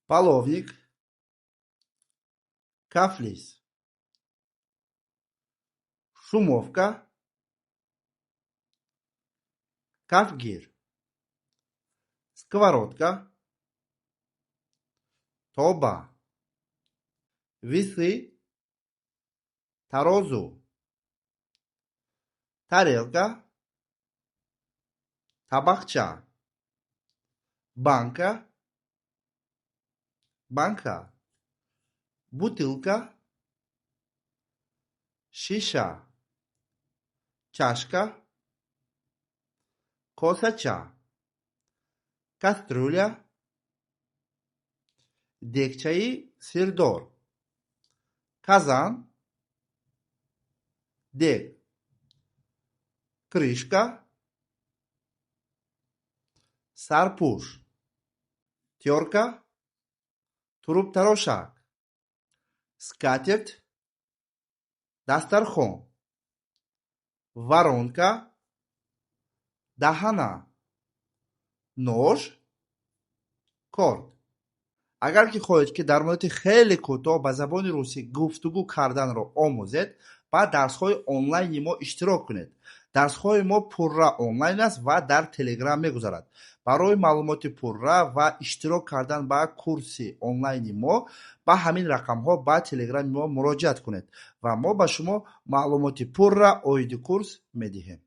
половник, кафлис, шумовка, кафгир, сковородка, тоба, весы, тарозу, тарелка, табакча, банка, бутылка, шиша, чашка, косача, кастрюля, дегчаи сирдор, казан, дег, крышка, сарпуш, терка, трубтарошак, скатерть, дастархон, воронка, даҳана, нож, корд. агар ки хоҳед ки дар муддати хеле кӯтоҳ ба забони русӣ гуфтугӯ карданро омӯзед, ба дарсҳои онлайни мо иштирок кунед. дарсҳои мо пурра онлайн аст ва дар телеграм мегузарад. барои маълумоти пурра ва иштирок кардан ба курси онлайни мо ба ҳамин рақамҳо ба телеграми мо муроҷиат кунед ва мо ба шумо маълумоти пурра оиди курс медиҳем.